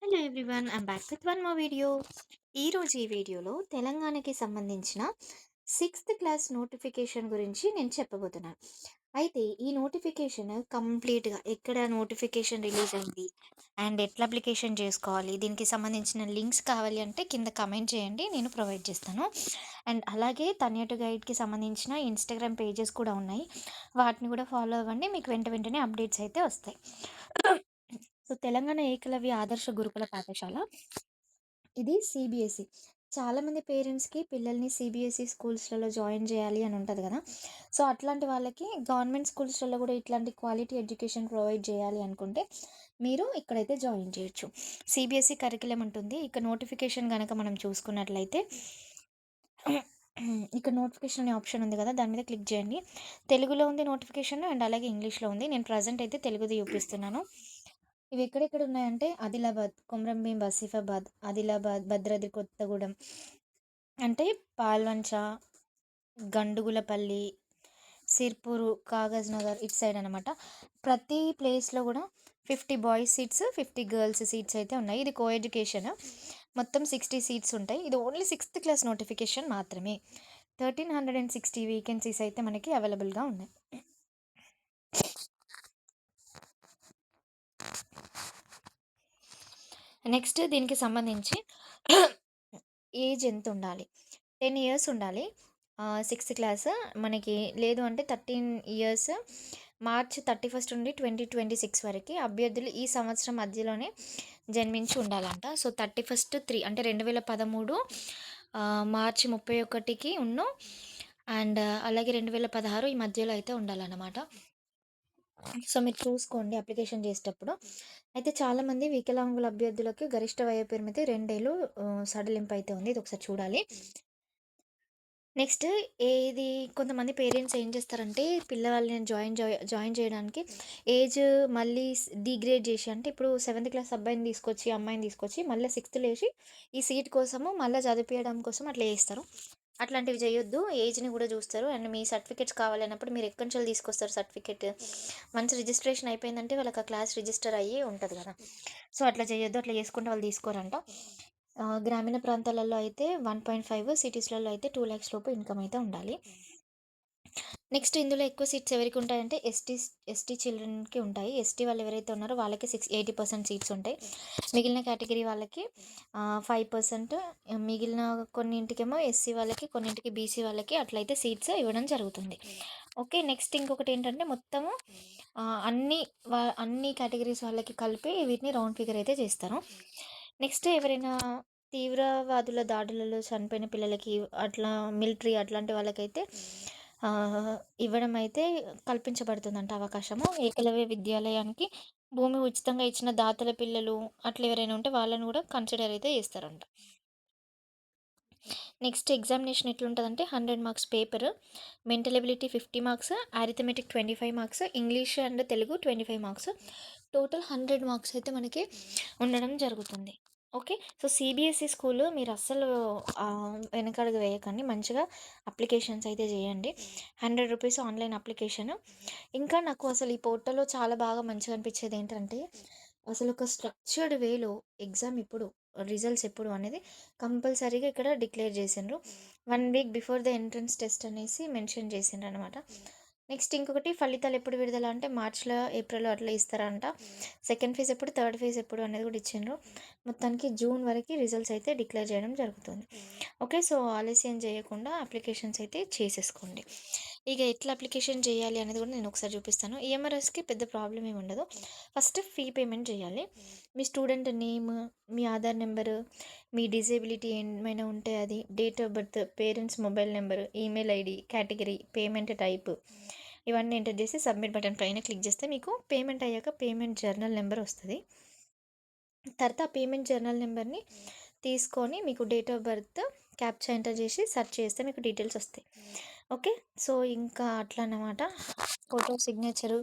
Hello everyone, I'm back with one more video. ఈరోజు ఈ వీడియోలో తెలంగాణకి సంబంధించిన సిక్స్త్ క్లాస్ నోటిఫికేషన్ గురించి నేను చెప్పబోతున్నాను. అయితే ఈ నోటిఫికేషన్ కంప్లీట్గా ఎక్కడ నోటిఫికేషన్ రిలీజ్ అయింది అండ్ ఎట్లా అప్లికేషన్ చేసుకోవాలి, దీనికి సంబంధించిన లింక్స్ కావాలి అంటే కింద కమెంట్ చేయండి, నేను ప్రొవైడ్ చేస్తాను. అండ్ అలాగే తన్యటు గైడ్కి సంబంధించిన ఇన్స్టాగ్రామ్ పేజెస్ కూడా ఉన్నాయి, వాటిని కూడా ఫాలో అవ్వండి, మీకు వెంటనే అప్డేట్స్ అయితే వస్తాయి. సో, తెలంగాణ ఏకలవ్య ఆదర్శ గురుకుల పాఠశాల. ఇది సీబీఎస్ఈ. చాలామంది పేరెంట్స్‌కి పిల్లల్ని సీబీఎస్ఈ స్కూల్స్‌లలో జాయిన్ చేయాలి అని ఉంటది గదా! సో, అట్లాంటి వాళ్ళకి గవర్నమెంట్ స్కూల్స్‌లలో గూడా ఇట్లాంటి క్వాలిటీ ఎడ్యుకేషన్ ప్రొవైడ్ చేయాలి అనుకుంటే, మీరు ఇక్కడైతే జాయిన్ చేయొచ్చు. సీబీఎస్ఈ కరిక్యులమ్ ఉంటుంది. ఇక నోటిఫికేషన్ గనక మనం చూసుకున్నట్లయితే ఇక్కడ నోటిఫికేషన్ అనే ఆప్షన్ ఉంది గదా! దాని మీద క్లిక్ చేయండి. తెలుగులో ఉంది నోటిఫికేషన్ అండ్ అలాగే ఇంగ్లీష్‌లో ఉంది. నేను ప్రెజెంట్ అయితే తెలుగుది చూపిస్తున్నాను. ఇవి ఎక్కడెక్కడ ఉన్నాయంటే ఆదిలాబాద్, కొమరంభీం, ఆసిఫాబాద్, ఆదిలాబాద్, భద్రాద్రి కొత్తగూడెం, అంటే పాల్వంచ, గండుగులపల్లి, సిర్పూరు, కాగజ్ నగర్ ఇటు సైడ్ అనమాట. ప్రతి ప్లేస్‌లో గూడా 50 బాయ్స్ సీట్స్, 50 గర్ల్స్ సీట్స్ అయితే ఉన్నాయి. ఇది కో ఎడ్యుకేషన్. మొత్తం 60 సీట్స్ ఉంటాయి. ఇది ఓన్లీ సిక్స్త్ క్లాస్ నోటిఫికేషన్ మాత్రమే. 1360 వేకెన్సీస్ అయితే మనకి అవైలబుల్‌గా ఉన్నాయి. నెక్స్ట్ దీనికి సంబంధించి ఏజ్ ఎంత ఉండాలి? 10 ఇయర్స్ ఉండాలి. సిక్స్త్ క్లాస్ మనకి, లేదు అంటే 13 ఇయర్స్, మార్చ్ 31 నుండి 2026 వరకి అభ్యర్థులు ఈ సంవత్సరం మధ్యలోనే జన్మించి ఉండాలంట. సో, 31 అంటే 2013 మార్చి 31కి అండ్ అలాగే 2016 ఈ మధ్యలో అయితే ఉండాలన్నమాట. సో, మీరు చూసుకోండి అప్లికేషన్ చేసేటప్పుడు. అయితే చాలామంది వికలాంగుల అభ్యర్థులకు గరిష్ట వయోపరిమితి 2 ఏళ్ళు సడలింపు అయితే ఉంది. ఇది ఒకసారి చూడాలి. నెక్స్ట్ ఏది, కొంతమంది పేరెంట్స్ ఏం చేస్తారంటే పిల్లవాళ్ళని జాయిన్ చేయడానికి ఏజ్ మళ్ళీ డిగ్రేడ్ చేసి, అంటే ఇప్పుడు సెవెంత్ క్లాస్ అబ్బాయిని తీసుకొచ్చి అమ్మాయిని తీసుకొచ్చి మళ్ళీ సిక్స్త్లో వేసి ఈ సీట్ కోసము మళ్ళీ చదివించడం కోసం అట్లా చేస్తారు. అట్లాంటివి చేయొద్దు. ఏజ్ని కూడా చూస్తారు. అండ్ మీ సర్టిఫికేట్స్ కావాలన్నప్పుడు మీరు ఎక్కడి నుంచి తీసుకొస్తారు సర్టిఫికేట్. వన్స్ రిజిస్ట్రేషన్ అయిపోయిందంటే వాళ్ళకి ఆ క్లాస్ రిజిస్టర్ అయ్యి ఉంటుంది కదా. సో, అట్లా చేయొద్దు. అట్లా చేసుకుంటే వాళ్ళు తీసుకోరంట. గ్రామీణ ప్రాంతాలలో అయితే 1.5, సిటీస్‌లలో అయితే 2,00,000 లోపు ఇన్‌కమ్ అయితే ఉండాలి. నెక్స్ట్ ఇందులో ఎక్కువ సీట్స్ ఎవరికి ఉంటాయంటే ఎస్టీ చిల్డ్రన్‌కి ఉంటాయి. ఎస్టీ వాళ్ళు ఎవరైతే ఉన్నారో వాళ్ళకి 80% సీట్స్ ఉంటాయి. మిగిలిన కేటగిరీ వాళ్ళకి 5%, మిగిలిన కొన్నింటికేమో ఎస్సీ వాళ్ళకి, కొన్నింటికి బీసీ వాళ్ళకి అట్లయితే సీట్స్ ఇవ్వడం జరుగుతుంది. ఓకే. నెక్స్ట్ ఇంకొకటేంటంటే మొత్తము అన్ని కేటగిరీస్ వాళ్ళకి కలిపి వీటిని రౌండ్ ఫిగర్ అయితే చేస్తారు. నెక్స్ట్ ఎవరైనా తీవ్రవాదుల దాడులలో చనిపోయిన పిల్లలకి, అట్లా మిలిటరీ అట్లాంటి వాళ్ళకైతే ఇవ్వడం అయితే కల్పించబడుతుందంట అవకాశము. ఏకలవ్య విద్యాలయానికి భూమి ఉచితంగా ఇచ్చిన దాతల పిల్లలు అట్లా ఎవరైనా ఉంటే వాళ్ళని కూడా కన్సిడర్ అయితే చేస్తారంట. నెక్స్ట్ ఎగ్జామినేషన్ ఎట్లుంటదంటే 100 marks paper, mental ability 50 marks, arithmetic 25 marks, English and Telugu 25 marks. Total 100 marks అయితే మనకి ఉండడం జరుగుతుంది. ఓకే. సో, సీబీఎస్ఈ స్కూలు మీరు అస్సలు వెనకడుగు వేయకండి. మంచిగా అప్లికేషన్స్ అయితే చేయండి. ₹100 ఆన్‌లైన్ అప్లికేషన్. ఇంకా నాకు అసలు ఈ పోర్టల్‌లో చాలా బాగా మంచిగా అనిపించేది ఏంటంటే, అసలు ఒక స్ట్రక్చర్డ్ వేలో ఎగ్జామ్ ఎప్పుడు, రిజల్ట్స్ ఎప్పుడు అనేది కంపల్సరీగా ఇక్కడ డిక్లేర్ చేసిండ్రు. 1 week before the entrance test అనేసి మెన్షన్ చేసిండ్రనమాట. నెక్స్ట్ ఇంకొకటి, ఫలితాలు ఎప్పుడు విడుదల అంటే మార్చ్‌లో, ఏప్రిల్‌లో అట్లా ఇస్తారంట. సెకండ్ ఫేజ్ ఎప్పుడు, థర్డ్ ఫేజ్ ఎప్పుడు అనేది కూడా ఇచ్చిండ్రు. మొత్తానికి జూన్ వరకి రిజల్ట్స్ అయితే డిక్లేర్ చేయడం జరుగుతుంది. ఓకే. సో, ఆలస్యం చేయకుండా అప్లికేషన్స్ అయితే చేసేసుకోండి. ఇక ఎట్లా అప్లికేషన్ చేయాలి అనేది కూడా నేను ఒకసారి చూపిస్తాను. ఈఎంఆర్ఎస్‌కి పెద్ద ప్రాబ్లమ్ ఏమి ఉండదు. ఫస్ట్ ఫీ పేమెంట్ చేయాలి. మీ స్టూడెంట్ నేమ్, మీ ఆధార్ నెంబరు, మీ డిజేబిలిటీ ఏమైనా ఉంటే అది, date of birth, parents mobile number, email ID, category, payment type, ఇవన్నీ ఎంటర్ చేసి సబ్మిట్ బటన్ పైన క్లిక్ చేస్తే మీకు పేమెంట్ అయ్యాక పేమెంట్ జర్నల్ నెంబర్ వస్తుంది. తర్వాత ఆ పేమెంట్ జర్నల్ నెంబర్ని తీసుకొని మీకు date of birth captcha enter చేసి సెర్చ్ చేస్తే మీకు డీటెయిల్స్ వస్తాయి. ఓకే. సో, ఇంకా అట్లా అన్నమాట. Photo, signature,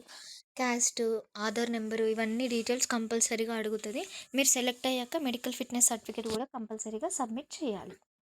caste, Aadhaar number, ఇవన్నీ డీటెయిల్స్ కంపల్సరీగా అడుగుతుంది. మీరు సెలెక్ట్ అయ్యాక మెడికల్ ఫిట్‌నెస్ సర్టిఫికేట్ కూడా కంపల్సరీగా సబ్మిట్ చేయాలి.